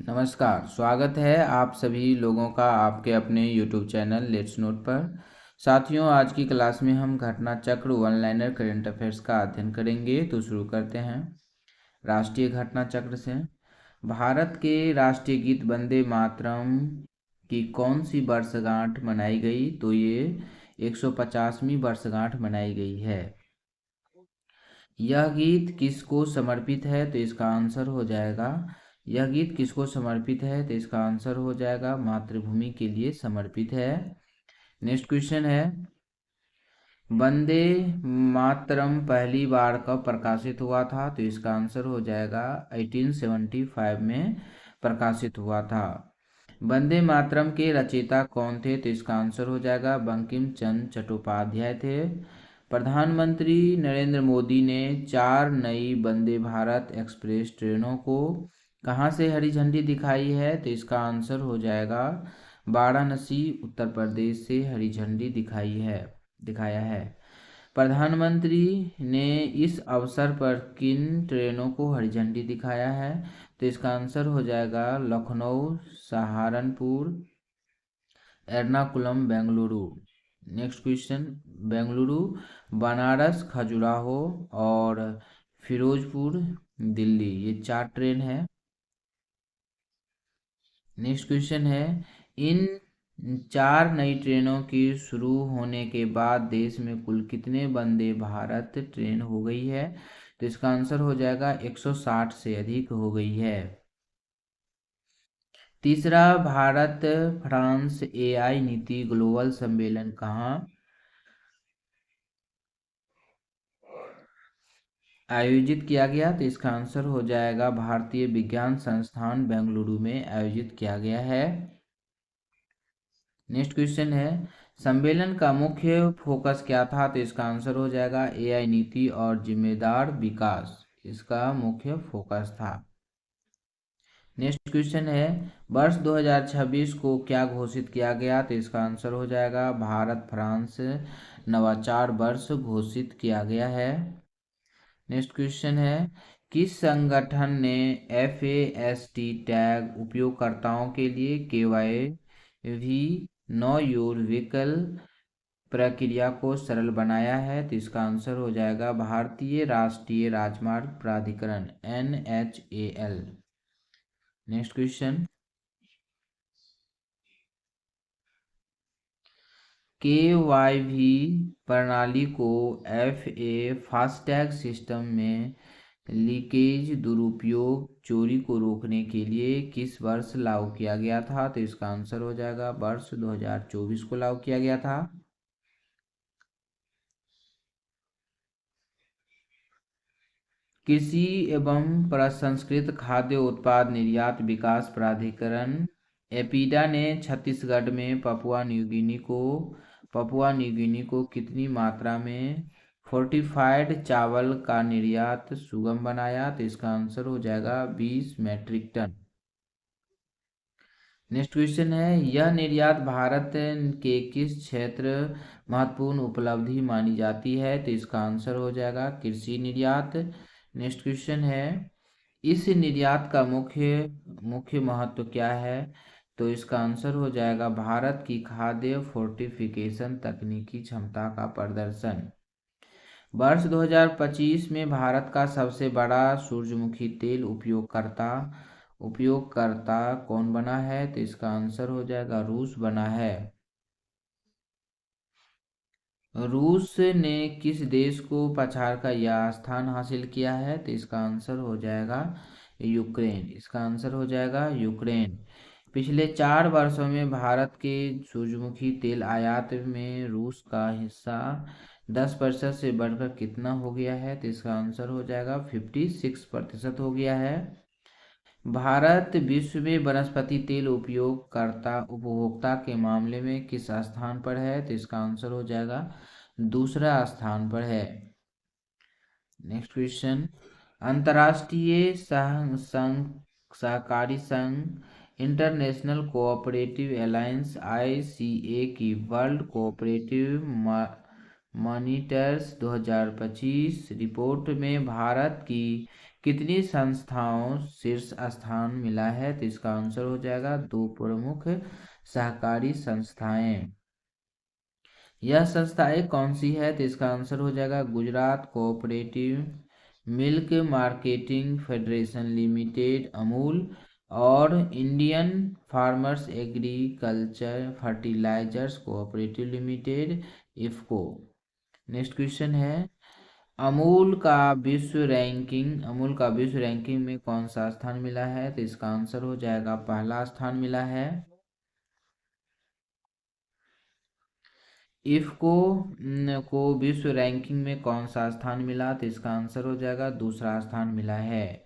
नमस्कार, स्वागत है आप सभी लोगों का आपके अपने YouTube चैनल लेट्स नोट पर। साथियों, आज की क्लास में हम घटना चक्र वन लाइनर करंट अफेयर्स का अध्ययन करेंगे। तो शुरू करते हैं राष्ट्रीय घटना चक्र से। भारत के राष्ट्रीय गीत वंदे मातरम की कौन सी वर्षगांठ मनाई गई? तो ये 150वीं वर्षगांठ मनाई गई है। यह गीत किसको समर्पित है? तो इसका आंसर हो जाएगा, यह गीत किसको समर्पित है? तो इसका आंसर हो जाएगा मातृभूमि के लिए समर्पित है। नेक्स्ट क्वेश्चन है, वंदे मातरम पहली बार कब प्रकाशित हुआ था? तो इसका आंसर हो जाएगा 1875 में प्रकाशित हुआ था। वंदे मातरम के रचयिता कौन थे? तो इसका आंसर हो जाएगा बंकिम चंद्र चट्टोपाध्याय थे। प्रधानमंत्री नरेंद्र मोदी ने 4 नई वंदे भारत एक्सप्रेस ट्रेनों को कहाँ से हरी झंडी दिखाई है? तो इसका आंसर हो जाएगा वाराणसी उत्तर प्रदेश से हरी झंडी दिखाया है। प्रधानमंत्री ने इस अवसर पर किन ट्रेनों को हरी झंडी दिखाया है? तो इसका आंसर हो जाएगा लखनऊ, सहारनपुर, एर्नाकुलम, बेंगलुरु। नेक्स्ट क्वेश्चन, बेंगलुरु, बनारस, खजुराहो और फिरोजपुर, दिल्ली, ये 4 ट्रेन है। नेक्स्ट क्वेश्चन है, इन 4 नई ट्रेनों की शुरू होने के बाद देश में कुल कितने वंदे भारत ट्रेन हो गई है? तो इसका आंसर हो जाएगा 160 से अधिक हो गई है। तीसरा, भारत फ्रांस एआई नीति ग्लोबल सम्मेलन कहाँ आयोजित किया गया? तो इसका आंसर हो जाएगा भारतीय विज्ञान संस्थान बेंगलुरु में आयोजित किया गया है। नेक्स्ट क्वेश्चन है, सम्मेलन का मुख्य फोकस क्या था? तो इसका आंसर हो जाएगा एआई नीति और जिम्मेदार विकास, इसका मुख्य फोकस था। नेक्स्ट क्वेश्चन है, वर्ष 2026 को क्या घोषित किया गया? तो इसका आंसर हो जाएगा भारत फ्रांस नवाचार वर्ष घोषित किया गया है। नेक्स्ट क्वेश्चन है, किस संगठन ने FAST टैग उपयोगकर्ताओं के लिए KYV नो योर व्हीकल प्रक्रिया को सरल बनाया है? तो इसका आंसर हो जाएगा भारतीय राष्ट्रीय राजमार्ग प्राधिकरण NHAL। नेक्स्ट क्वेश्चन, KYV प्रणाली को फास्टैग सिस्टम में लीकेज, दुरुपयोग, चोरी को रोकने के लिए किस वर्ष लागू किया गया था? तो इसका आंसर हो जाएगा वर्ष 2024 को लागू किया गया था। कृषि एवं प्रसंस्कृत खाद्य उत्पाद निर्यात विकास प्राधिकरण एपीडा ने छत्तीसगढ़ में पपुआ न्यू गिनी को कितनी मात्रा में फोर्टिफाइड चावल का निर्यात सुगम बनाया? तो इसका आंसर हो जाएगा 20 मैट्रिक टन। नेक्स्ट क्वेश्चन है, यह निर्यात भारत के किस क्षेत्र महत्वपूर्ण उपलब्धि मानी जाती है? तो इसका आंसर हो जाएगा कृषि निर्यात। नेक्स्ट क्वेश्चन है, इस निर्यात का मुख्य महत्व क्या है? तो इसका आंसर हो जाएगा भारत की खाद्य फोर्टिफिकेशन तकनीकी क्षमता का प्रदर्शन। वर्ष 2025 में भारत का सबसे बड़ा सूरजमुखी तेल उपयोगकर्ता कौन बना है? तो इसका आंसर हो जाएगा रूस बना है। रूस ने किस देश को पछाड़ कर यह स्थान हासिल किया है? तो इसका आंसर हो जाएगा यूक्रेन, इसका आंसर हो जाएगा यूक्रेन। पिछले 4 वर्षों में भारत के सूरजमुखी तेल आयात में रूस का हिस्सा 10% से बढ़कर कितना हो गया है? तो इसका आंसर हो जाएगा 56% हो गया है। भारत विश्व में वनस्पति तेल उपभोक्ता के मामले में किस स्थान पर है? तो इसका आंसर हो जाएगा दूसरा स्थान पर है। नेक्स्ट क्वेश्चन, अंतर्राष्ट्रीय सहकारी संघ इंटरनेशनल कोऑपरेटिव अलायंस ICA की वर्ल्ड कोऑपरेटिव मॉनिटर्स 2025 रिपोर्ट में भारत की कितनी संस्थाओं शीर्ष स्थान मिला है? तो इसका आंसर हो जाएगा 2 प्रमुख सहकारी संस्थाएं। यह संस्थाएं कौन सी है? तो इसका आंसर हो जाएगा Gujarat cooperative milk marketing federation limited Amul और Indian farmers agriculture fertilisers cooperative limited IFFCO. Next question है अमूल का विश्व रैंकिंग में कौन सा स्थान मिला है? तो इसका आंसर हो जाएगा पहला स्थान मिला है। इफको को विश्व रैंकिंग में कौन सा स्थान मिला? तो इसका आंसर हो जाएगा दूसरा स्थान मिला है।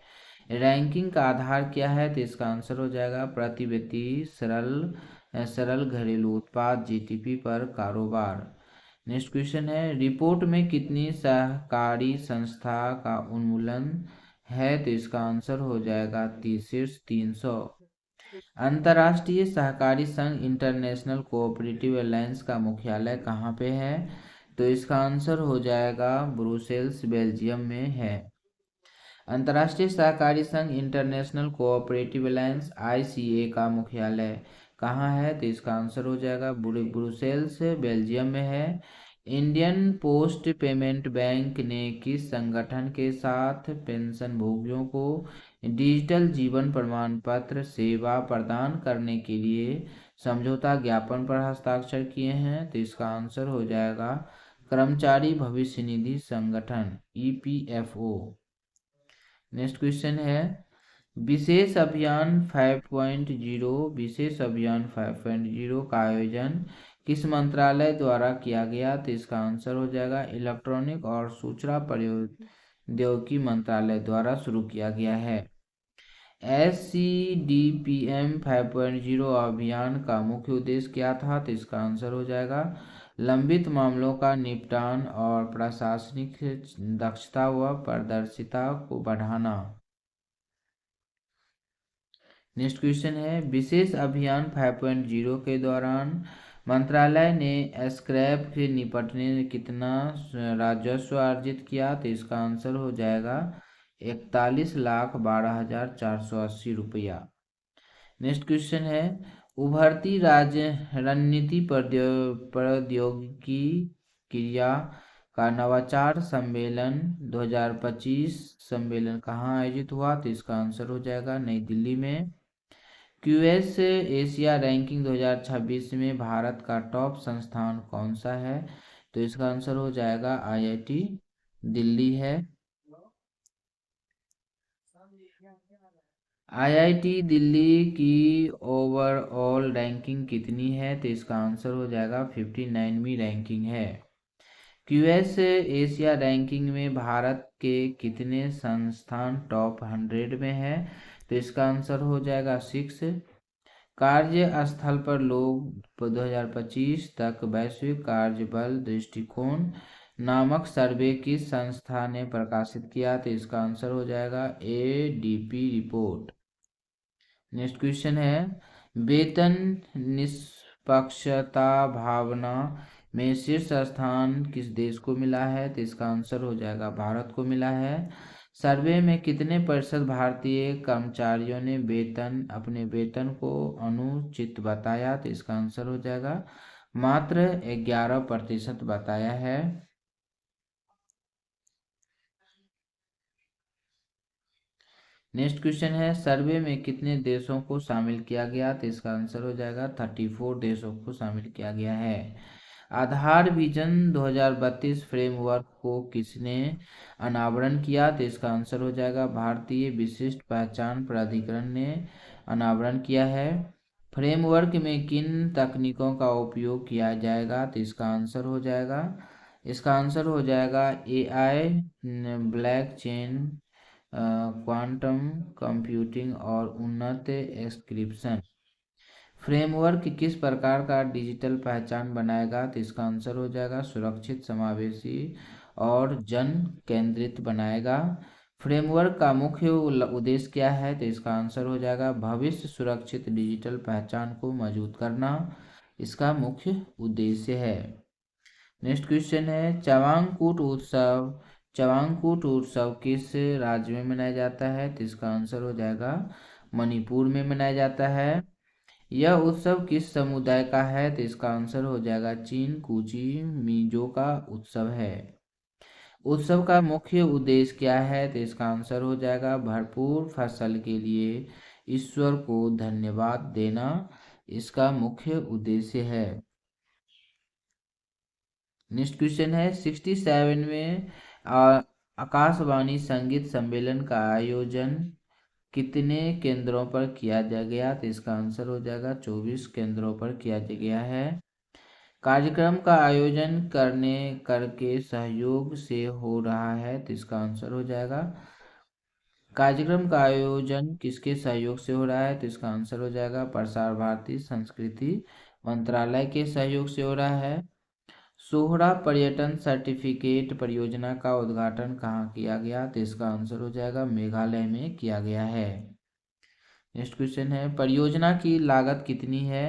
रैंकिंग का आधार क्या है? तो इसका आंसर हो जाएगा प्रति व्यक्ति सरल घरेलू उत्पाद जीडीपी पर कारोबार। नेक्स्ट क्वेश्चन है रिपोर्ट में कितनी सहकारी संस्था का उन्मूलन है? तो इसका आंसर हो जाएगा शीर्ष 300। अंतर्राष्ट्रीय सहकारी संघ इंटरनेशनल कोऑपरेटिव अलायंस का मुख्यालय कहाँ पे है? तो इसका आंसर हो जाएगा ब्रुसेल्स बेल्जियम में है। अंतर्राष्ट्रीय सहकारी संघ इंटरनेशनल कोऑपरेटिव अलायंस आईसीए का मुख्यालय कहाँ है? तो इसका आंसर हो जाएगा ब्रुसेल्स बेल्जियम में है। इंडियन पोस्ट पेमेंट बैंक ने किस संगठन के साथ पेंशनभोगियों को डिजिटल जीवन प्रमाण पत्र सेवा प्रदान करने के लिए समझौता ज्ञापन पर हस्ताक्षर किए हैं? तो इसका आंसर हो जाएगा कर्मचारी भविष्य निधि संगठन ईपीएफओ। नेक्स्ट क्वेश्चन है विशेष अभियान 5.0 का आयोजन किस मंत्रालय द्वारा किया गया? तो इसका आंसर हो जाएगा इलेक्ट्रॉनिक और सूचना प्रौद्योगिकी मंत्रालय द्वारा शुरू किया गया है। SCDPM 5.0 अभियान का मुख्य उद्देश्य क्या था? तो इसका आंसर हो जाएगा लंबित मामलों का निपटान और प्रशासनिक दक्षता व पारदर्शिता को बढ़ाना। नेक्स्ट क्वेश्चन है विशेष अभियान 5.0 के दौरान मंत्रालय ने स्क्रैप से निपटने कितना राजस्व अर्जित किया? तो इसका आंसर हो जाएगा 41,12,480 रुपया। नेक्स्ट क्वेश्चन है उभरती रणनीति प्रौद्योगिकी क्रिया का नवाचार सम्मेलन 2025 सम्मेलन कहाँ आयोजित हुआ? तो इसका आंसर हो जाएगा नई दिल्ली में। क्यूएस एशिया रैंकिंग 2026 में भारत का टॉप संस्थान कौन सा है? तो इसका आंसर हो जाएगा आईआईटी दिल्ली है। आईआईटी दिल्ली की ओवरऑल रैंकिंग कितनी है? तो इसका आंसर हो जाएगा 59वीं रैंकिंग है। क्यूएस एशिया रैंकिंग में भारत के कितने संस्थान टॉप 100 में है? तो इसका आंसर हो जाएगा 6। कार्य स्थल पर लोग 2025 तक वैश्विक कार्यबल दृष्टिकोण नामक सर्वे किस संस्था ने प्रकाशित किया? तो इसका आंसर हो जाएगा एडीपी रिपोर्ट। नेक्स्ट क्वेश्चन है वेतन निष्पक्षता भावना में शीर्ष स्थान किस देश को मिला है? तो इसका आंसर हो जाएगा भारत को मिला है। सर्वे में कितने प्रतिशत भारतीय कर्मचारियों ने अपने वेतन को अनुचित बताया? तो इसका आंसर हो जाएगा मात्र 11% बताया है। नेक्स्ट क्वेश्चन है सर्वे में कितने देशों को शामिल किया गया? तो इसका आंसर हो जाएगा 34 देशों को शामिल किया गया है। आधार विजन 2032 फ्रेमवर्क को किसने अनावरण किया? तो इसका आंसर हो जाएगा भारतीय विशिष्ट पहचान प्राधिकरण ने अनावरण किया है। फ्रेमवर्क में किन तकनीकों का उपयोग किया जाएगा? तो इसका आंसर हो जाएगा AI ब्लॉकचेन क्वांटम कंप्यूटिंग और उन्नत एन्क्रिप्शन। फ्रेमवर्क किस प्रकार का डिजिटल पहचान बनाएगा? तो इसका आंसर हो जाएगा सुरक्षित समावेशी और जन केंद्रित बनाएगा। फ्रेमवर्क का मुख्य उद्देश्य क्या है? तो इसका आंसर हो जाएगा भविष्य सुरक्षित डिजिटल पहचान को मजबूत करना इसका मुख्य उद्देश्य है। नेक्स्ट क्वेश्चन है चवांगकुट उत्सव चवांगकुट उत्सव किस राज्य में मनाया जाता है? तो इसका आंसर हो जाएगा मणिपुर में मनाया जाता है। यह उत्सव किस समुदाय का है? तो इसका आंसर हो जाएगा चीन कूची मिजो का उत्सव है। उत्सव का मुख्य उद्देश्य क्या है? तो इसका आंसर हो जाएगा भरपूर फसल के लिए ईश्वर को धन्यवाद देना इसका मुख्य उद्देश्य है। नेक्स्ट क्वेश्चन है 67वें आकाशवाणी संगीत सम्मेलन का आयोजन कितने केंद्रों पर किया गया? तो इसका आंसर हो जाएगा 24 केंद्रों पर किया गया है। कार्यक्रम का आयोजन करके सहयोग से हो रहा है। तो इसका आंसर हो जाएगा कार्यक्रम का आयोजन किसके सहयोग से हो रहा है? तो इसका आंसर हो जाएगा प्रसार भारती संस्कृति मंत्रालय के सहयोग से हो रहा है। सोहरा पर्यटन सर्टिफिकेट परियोजना का उद्घाटन कहाँ किया गया? तो इसका आंसर हो जाएगा मेघालय में किया गया है। नेक्स्ट क्वेश्चन है परियोजना की लागत कितनी है?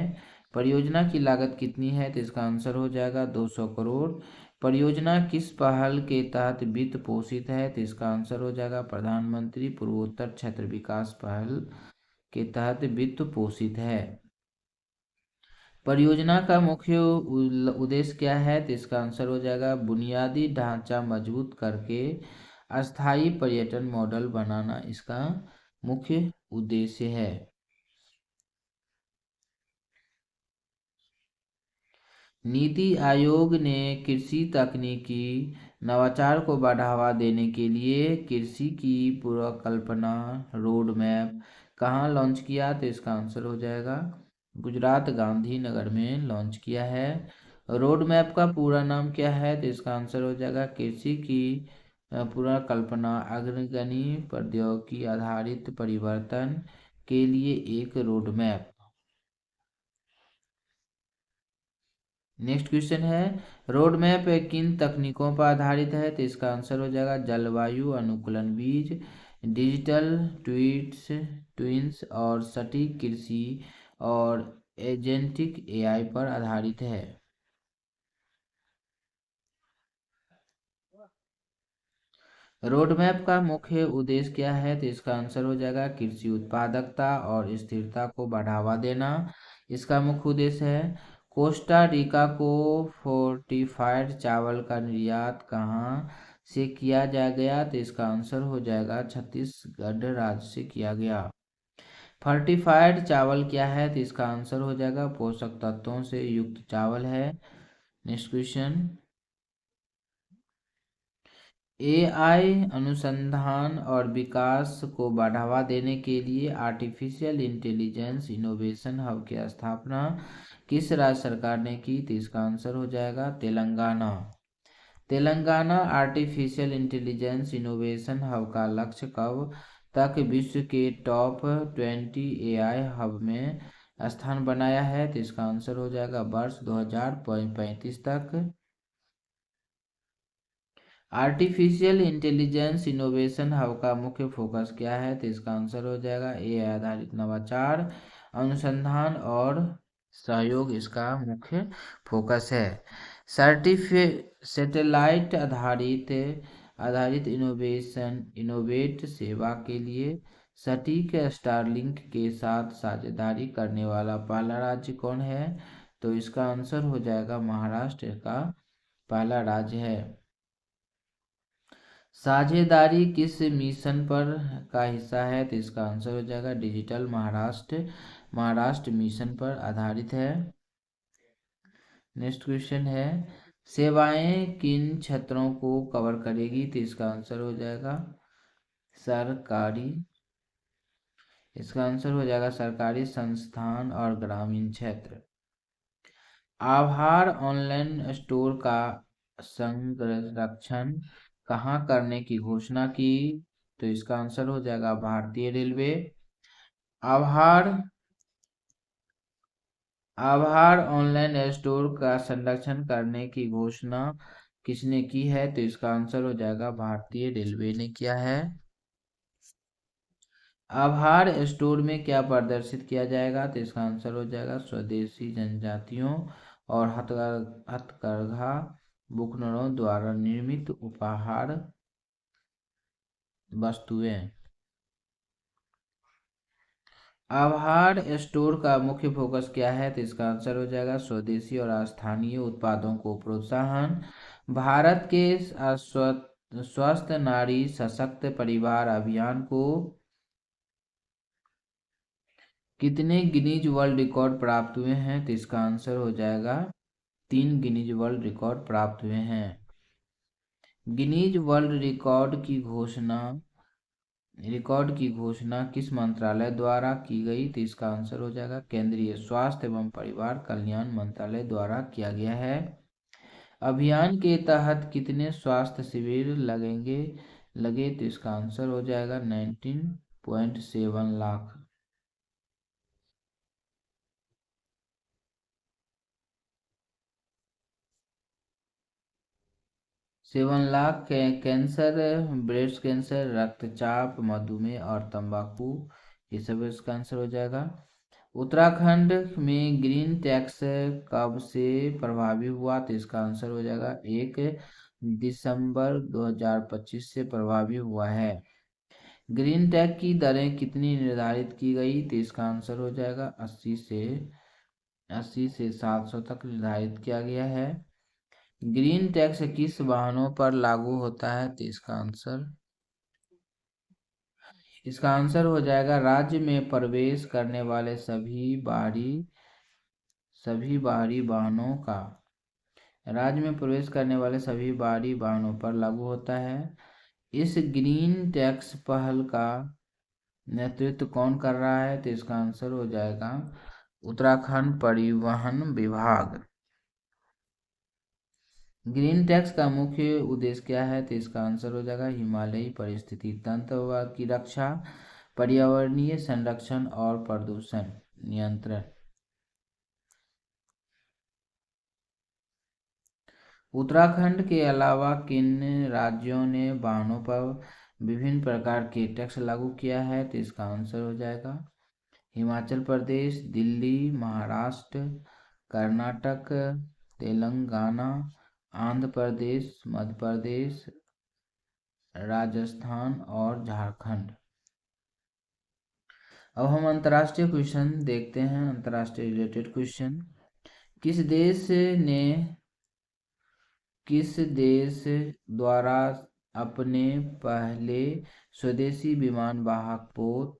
परियोजना की लागत कितनी है? तो इसका आंसर हो जाएगा 200 करोड़। परियोजना किस पहल के तहत वित्त पोषित है? तो इसका आंसर हो जाएगा प्रधानमंत्री पूर्वोत्तर क्षेत्र विकास पहल के तहत वित्त पोषित है। परियोजना का मुख्य उद्देश्य क्या है? तो इसका आंसर हो जाएगा बुनियादी ढांचा मजबूत करके अस्थायी पर्यटन मॉडल बनाना इसका मुख्य उद्देश्य है। नीति आयोग ने कृषि तकनीकी नवाचार को बढ़ावा देने के लिए कृषि की परिकल्पना रोड मैप कहाँ लॉन्च किया? तो इसका आंसर हो जाएगा गुजरात गांधीनगर में लॉन्च किया है। रोड मैप का पूरा नाम क्या है? तो इसका आंसर हो जाएगा कृषि की परिकल्पना अग्रगणी प्रौद्योगिकी आधारित परिवर्तन के लिए एक रोड मैप। नेक्स्ट क्वेश्चन है रोड मैप किन तकनीकों पर आधारित है? तो इसका आंसर हो जाएगा जलवायु अनुकूलन बीज डिजिटल ट्विन्स और सटीक कृषि और एजेंटिक एआई पर आधारित है। रोड मैप का मुख्य उद्देश्य क्या है? तो इसका आंसर हो जाएगा कृषि उत्पादकता और स्थिरता को बढ़ावा देना इसका मुख्य उद्देश्य है। कोस्टा रिका को फोर्टिफाइड चावल का निर्यात कहाँ से किया गया? तो इसका आंसर हो जाएगा छत्तीसगढ़ राज्य से किया गया। फोर्टिफाइड चावल क्या है? तो इसका आंसर हो जाएगा पोषक तत्वों से युक्त चावल है। नेक्स्ट क्वेश्चन एआई अनुसंधान और विकास को बढ़ावा देने के लिए आर्टिफिशियल इंटेलिजेंस इनोवेशन हब की स्थापना किस राज्य सरकार ने की? तो इसका आंसर हो जाएगा Telangana. Telangana artificial intelligence innovation hub का लक्ष्य कब तक विश्व के टॉप 20 एआई हब में स्थान बनाया है? तो इसका आंसर हो जाएगा वर्ष 2035 तक। आर्टिफिशियल इंटेलिजेंस इनोवेशन हब का मुख्य फोकस क्या है? तो इसका आंसर हो जाएगा एआई आधारित नवाचार अनुसंधान और सहयोग इसका मुख्य फोकस है। सैटेलाइट आधारित इनोवेट सेवा के लिए सटीक स्टारलिंक के साथ साझेदारी करने वाला पहला राज्य कौन है? तो इसका आंसर हो जाएगा महाराष्ट्र का पहला राज्य है। साझेदारी किस मिशन पर का हिस्सा है? तो इसका आंसर हो जाएगा डिजिटल महाराष्ट्र मिशन पर आधारित है। नेक्स्ट क्वेश्चन है सेवाएं किन क्षेत्रों को कवर करेगी? तो इसका आंसर हो जाएगा सरकारी इसका आंसर हो जाएगा सरकारी संस्थान और ग्रामीण क्षेत्र। आभार ऑनलाइन स्टोर का संरक्षण कहाँ करने की घोषणा की? तो इसका आंसर हो जाएगा भारतीय रेलवे। आभार ऑनलाइन स्टोर का संरक्षण करने की घोषणा किसने की है? तो इसका आंसर हो जाएगा भारतीय रेलवे ने किया है। आभार स्टोर में क्या प्रदर्शित किया जाएगा? तो इसका आंसर हो जाएगा स्वदेशी जनजातियों और हथकरघा बुनकरों द्वारा निर्मित उपहार वस्तुएं। आहार स्टोर का मुख्य फोकस क्या है? तो इसका आंसर हो जाएगा स्वदेशी और स्थानीय उत्पादों को प्रोत्साहन। भारत के स्वस्थ नारी सशक्त परिवार अभियान को कितने गिनीज वर्ल्ड रिकॉर्ड प्राप्त हुए हैं? तो इसका आंसर हो जाएगा 3 गिनीज वर्ल्ड रिकॉर्ड प्राप्त हुए हैं। गिनीज वर्ल्ड रिकॉर्ड की घोषणा किस मंत्रालय द्वारा की गई? तो इसका आंसर हो जाएगा केंद्रीय स्वास्थ्य एवं परिवार कल्याण मंत्रालय द्वारा किया गया है। अभियान के तहत कितने स्वास्थ्य शिविर लगे? तो इसका आंसर हो जाएगा 19.7 lakh. 7 lakh cancer, breast cancer, रक्तचाप, मधुमेह और तंबाकू, ये सब इसका आंसर हो जाएगा। उत्तराखंड में ग्रीन टैक्स कब से प्रभावी हुआ? तो इसका आंसर हो जाएगा 1 दिसंबर 2025 से प्रभावी हुआ है। ग्रीन टैक्स की दरें कितनी निर्धारित की गई? तो इसका आंसर हो जाएगा 80 से 700 तक निर्धारित किया गया है। ग्रीन टैक्स किस वाहनों पर लागू होता है? तो इसका आंसर हो जाएगा राज्य में प्रवेश करने वाले सभी बाहरी वाहनों का। राज्य में प्रवेश करने वाले सभी बाहरी वाहनों पर लागू होता है। इस ग्रीन टैक्स पहल का नेतृत्व कौन कर रहा है? तो इसका आंसर हो जाएगा उत्तराखंड परिवहन विभाग। ग्रीन टैक्स का मुख्य उद्देश्य क्या है? तो इसका आंसर हो जाएगा हिमालयी परिस्थिति तंत्र की रक्षा, पर्यावरणीय संरक्षण और प्रदूषण नियंत्रण। उत्तराखंड के अलावा किन राज्यों ने वाहनों पर विभिन्न प्रकार के टैक्स लागू किया है? तो इसका आंसर हो जाएगा हिमाचल प्रदेश, दिल्ली, महाराष्ट्र, कर्नाटक, तेलंगाना, आंध्र प्रदेश, मध्य प्रदेश, राजस्थान और झारखंड। अब हम अंतर्राष्ट्रीय क्वेश्चन देखते हैं। अंतर्राष्ट्रीय रिलेटेड क्वेश्चन। किस देश ने किस देश द्वारा अपने पहले स्वदेशी विमान वाहक पोत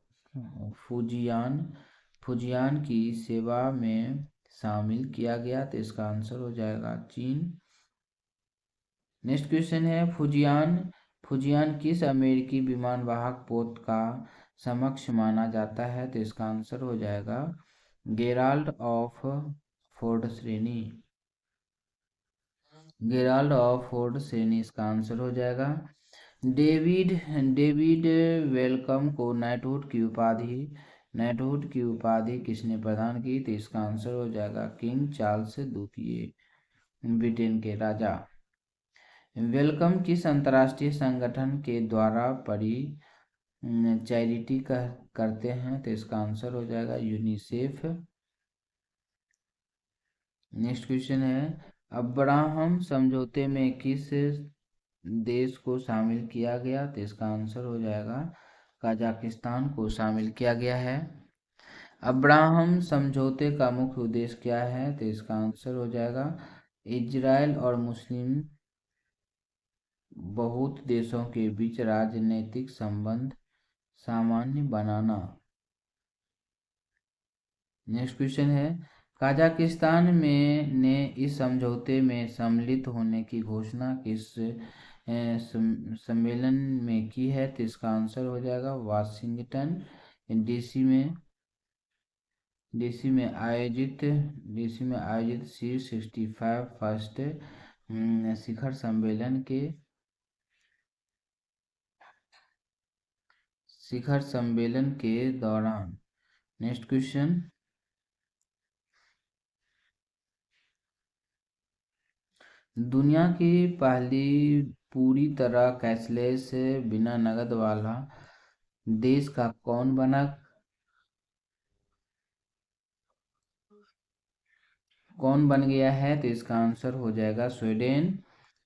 फुजियान की सेवा में शामिल किया गया? तो इसका आंसर हो जाएगा चीन। नेक्स्ट क्वेश्चन है फुजियान किस अमेरिकी विमान वाहक पोत का समकक्ष माना जाता है? तो इसका आंसर हो जाएगा गेराल्ड ऑफ फोर्ड श्रेणी। गेराल्ड ऑफ फोर्ड श्रेणी इसका आंसर हो जाएगा। डेविड वेलकम को नाइटहुड की उपाधि किसने प्रदान की? तो इसका आंसर हो जाएगा किंग चार्ल्स द्वितीय, ब्रिटेन के राजा। वेलकम किस अंतर्राष्ट्रीय संगठन के द्वारा चैरिटी करते हैं? तो इसका आंसर हो जाएगा यूनिसेफ। नेक्स्ट क्वेश्चन है अब्राहम समझौते में किस देश को शामिल किया गया? तो इसका आंसर हो जाएगा कजाकिस्तान को शामिल किया गया है। अब्राहम समझौते का मुख्य उद्देश्य क्या है? तो इसका आंसर हो जाएगा इजराइल और मुस्लिम बहुत देशों के बीच राजनीतिक संबंध सामान्य बनाना। नेक्स्ट क्वेश्चन है कजाकिस्तान ने इस समझौते में सम्मिलित होने की घोषणा किस सम्मेलन में की है? तो इसका आंसर हो जाएगा वाशिंगटन डीसी में आयोजित C65 फर्स्ट शिखर सम्मेलन के दौरान। नेक्स्ट क्वेश्चन दुनिया की पहली पूरी तरह कैशलेस बिना नकद वाला देश का कौन बन गया है? तो इसका आंसर हो जाएगा स्वीडन।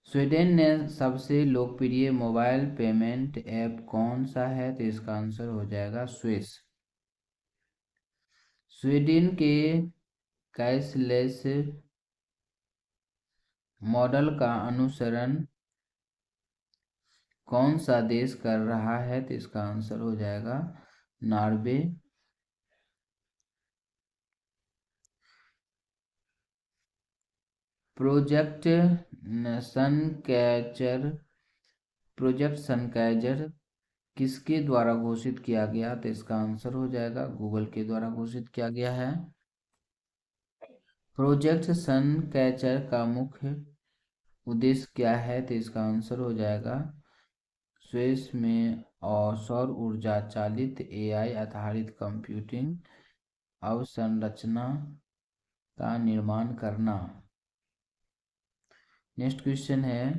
स्वीडन में सबसे लोकप्रिय मोबाइल पेमेंट ऐप कौन सा है? तो इसका आंसर हो जाएगा स्विस। स्वीडन के कैशलेस मॉडल का अनुसरण कौन सा देश कर रहा है? तो इसका आंसर हो जाएगा नॉर्वे। प्रोजेक्ट सनकैचर प्रोजेक्ट सनकाइजर किसके द्वारा घोषित किया गया? तो इसका आंसर हो जाएगा गूगल के द्वारा घोषित किया गया है। प्रोजेक्ट सनकैचर का मुख्य उद्देश्य क्या है? तो इसका आंसर हो जाएगा स्विस में और सौर ऊर्जा चालित एआई आधारित कंप्यूटिंग अवसंरचना का निर्माण करना। नेक्स्ट क्वेश्चन है,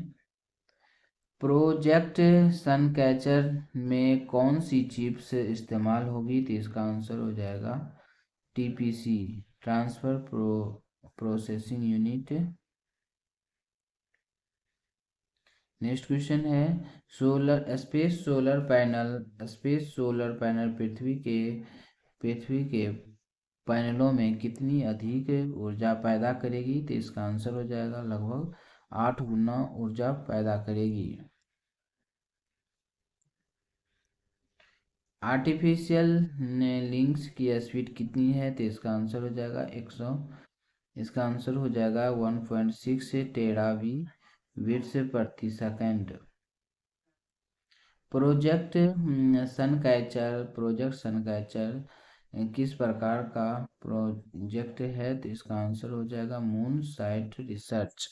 प्रोजेक्ट सनकैचर में कौन सी चिप्स इस्तेमाल होगी? तो इसका आंसर हो जाएगा TPC, transfer processing unit. Next question है, स्पेस सोलर पैनल पृथ्वी के पैनलों में कितनी अधिक ऊर्जा पैदा करेगी? तो इसका आंसर हो जाएगा लगभग 8 गुना ऊर्जा पैदा करेगी। आर्टिफिशियल लिंक्स की स्पीड कितनी है? तो इसका आंसर हो जाएगा 100। इसका आंसर हो जाएगा 1.6 टेराबी बिट्स प्रति सेकंड। प्रोजेक्ट सनकैचर किस प्रकार का प्रोजेक्ट है? तो इसका आंसर हो जाएगा मून साइट रिसर्च।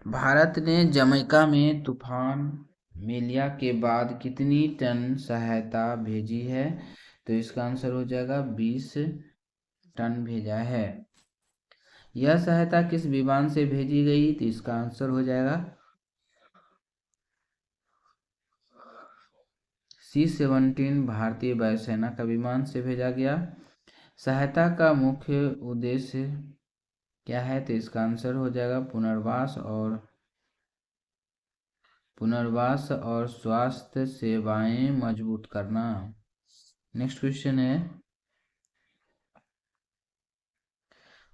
भारत ने जमैका में तूफान मेलिया के बाद कितनी टन सहायता भेजी है? तो इसका आंसर हो जाएगा 20 टन भेजा है। यह सहायता किस विमान से भेजी गई? तो इसका आंसर हो जाएगा C-17 भारतीय वायुसेना का विमान से भेजा गया। सहायता का मुख्य उद्देश्य क्या है? तो इसका आंसर हो जाएगा पुनर्वास और स्वास्थ्य सेवाएं मजबूत करना। नेक्स्ट क्वेश्चन है,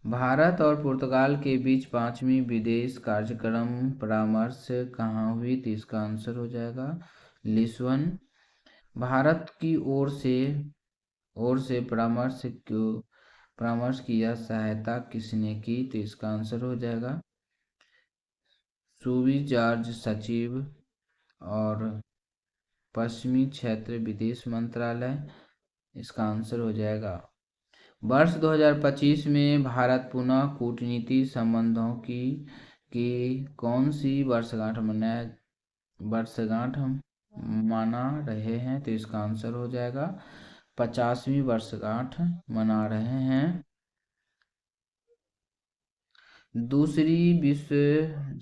भारत और पुर्तगाल के बीच 5वीं विदेश कार्यक्रम परामर्श कहाँ हुई? तो इसका आंसर हो जाएगा लिस्बन। भारत की ओर से परामर्श की यह सहायता किसने की? तो इसका आंसर हो जाएगा सूबी जॉर्ज सचिव और पश्चिमी क्षेत्र विदेश मंत्रालय। इसका आंसर हो जाएगा। वर्ष 2025 में भारत पुनः कूटनीति संबंधों की कौन सी वर्षगांठ मना रहे हैं? तो इसका आंसर हो जाएगा 50वीं वर्षगांठ मना रहे हैं। दूसरी विश्व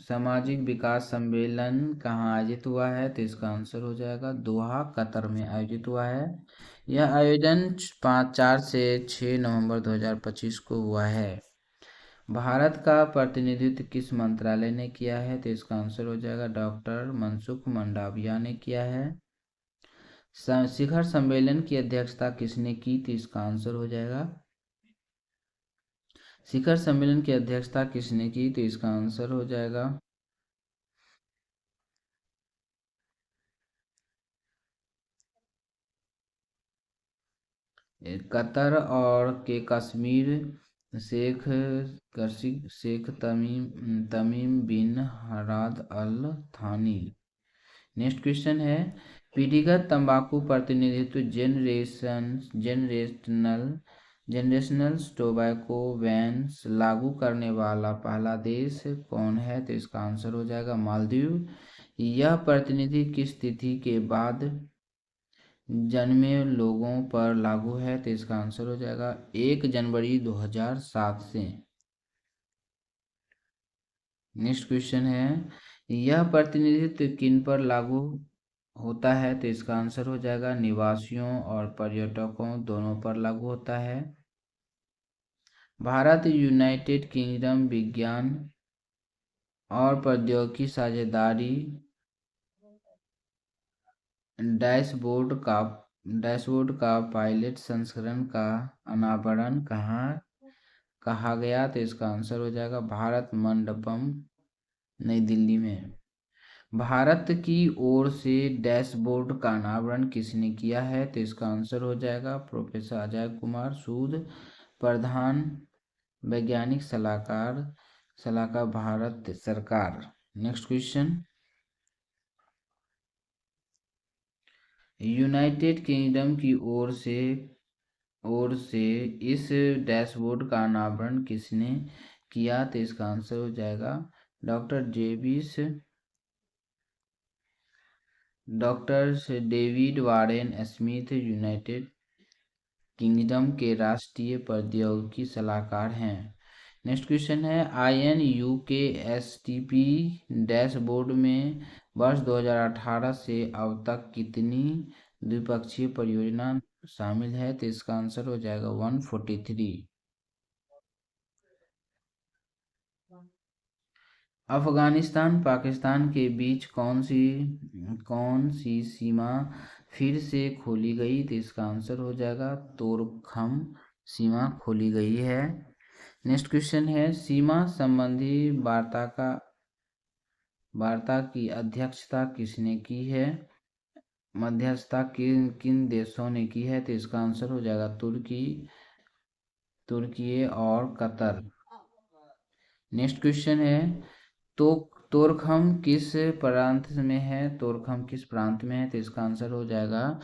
सामाजिक विकास सम्मेलन कहाँ आयोजित हुआ है? तो इसका आंसर हो जाएगा दोहा कतर में आयोजित हुआ है। यह आयोजन 4 से 6 नवंबर 2025 को हुआ है। भारत का प्रतिनिधित्व किस मंत्रालय ने किया है? तो इसका आंसर हो जाएगा डॉक्टर मनसुख मंडाविया ने किया है। शिखर सम्मेलन की अध्यक्षता किसने की? तो इसका आंसर हो जाएगा शिखर सम्मेलन की अध्यक्षता किसने की? तो इसका आंसर हो जाएगा कतर और के कश्मीर शेख तमीम बिन हराद अल थानी। नेक्स्ट क्वेश्चन है, पीढ़ीगत तंबाकू प्रतिनिधित्व जेनरेशनल टोबैको बैन लागू करने वाला पहला देश कौन है? तो इसका आंसर हो जाएगा मालदीव। यह प्रतिनिधि किस तिथि के बाद जन्मे लोगों पर लागू है? तो इसका आंसर हो जाएगा 1 जनवरी 2007 से। नेक्स्ट क्वेश्चन है, यह प्रतिनिधित्व किन पर लागू होता है? तो इसका आंसर हो जाएगा निवासियों और पर्यटकों दोनों पर लागू होता है। भारत यूनाइटेड किंगडम विज्ञान और प्रौद्योगिकी साझेदारी डैशबोर्ड का पायलट संस्करण का अनावरण कहाँ कहा गया? तो इसका आंसर हो जाएगा भारत मंडपम, नई दिल्ली में। भारत की ओर से डैशबोर्ड का अनावरण किसने किया है? तो इसका आंसर हो जाएगा प्रोफेसर अजय कुमार सूद, प्रधान वैज्ञानिक सलाहकार भारत सरकार। नेक्स्ट क्वेश्चन, यूनाइटेड किंगडम की ओर से इस डैशबोर्ड का अनावरण किसने किया? तो इसका आंसर हो जाएगा doctor David Warren Smith, United kingdom के राष्ट्रीय प्रौद्योगिकी सलाहकार हैं। नेक्स्ट क्वेश्चन है, INUKSTP डैशबोर्ड में वर्ष 2018 से अब तक कितनी द्विपक्षीय परियोजना शामिल है? तो इसका आंसर हो जाएगा 143। अफगानिस्तान पाकिस्तान के बीच कौन सी सीमा फिर से खोली गई? तो इसका आंसर हो जाएगा तोरखम सीमा खोली गई है। नेक्स्ट क्वेश्चन है, सीमा संबंधी वार्ता की अध्यक्षता किसने की है? मध्यस्थता किन किन देशों ने की है? तो इसका आंसर हो जाएगा तुर्की और कतर। नेक्स्ट क्वेश्चन है, तो तोरखम किस प्रांत में है? तोरखम किस प्रांत में है? तो इसका आंसर हो जाएगा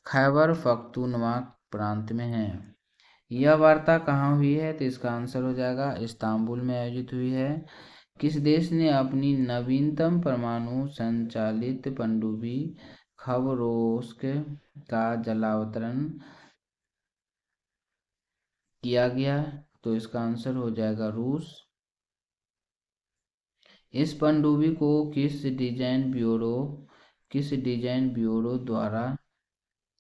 खैबर पख्तूनख्वा प्रांत में है। यह वार्ता कहाँ हुई है? तो इसका आंसर हो जाएगा इस्तांबुल में आयोजित हुई है। किस देश ने अपनी नवीनतम परमाणु संचालित पनडुब्बी खबरोस्क का जलावतरण किया गया? तो इसका आंसर हो जाएगा रूस। इस पनडुब्बी को किस डिजाइन ब्यूरो द्वारा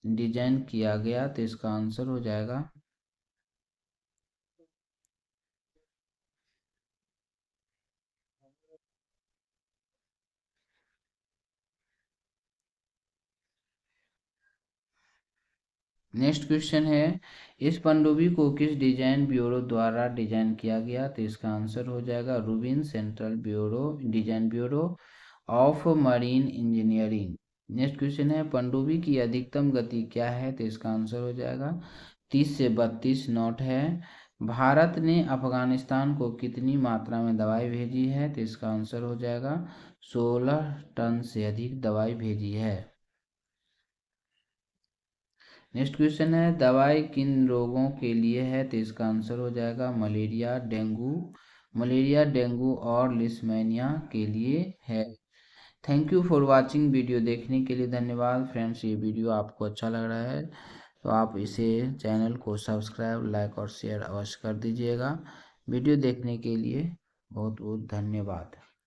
डिजाइन किया गया? तो इसका आंसर हो जाएगा नेक्स्ट क्वेश्चन है, इस पनडुब्बी को किस डिजाइन ब्यूरो द्वारा डिजाइन किया गया? तो इसका आंसर हो जाएगा Rubin central design bureau of marine engineering. Next question है, पनडुब्बी की अधिकतम गति क्या है? तो इसका आंसर हो जाएगा 30 से 32 नॉट है। भारत ने अफगानिस्तान को कितनी मात्रा में दवाई भेजी है? तो इसका आंसर हो जाएगा 16 टन से अधिक दवाई भेजी है। नेक्स्ट क्वेश्चन है, दवाई किन रोगों के लिए है? तो इसका आंसर हो जाएगा मलेरिया डेंगू और लिस्मेनिया के लिए है। Thank you for watching, video देखने के लिए धन्यवाद फ्रेंड्स। ये वीडियो आपको अच्छा लग रहा है तो आप इसे चैनल को सब्सक्राइब, लाइक और शेयर अवश्य कर दीजिएगा। वीडियो देखने के लिए बहुत बहुत धन्यवाद।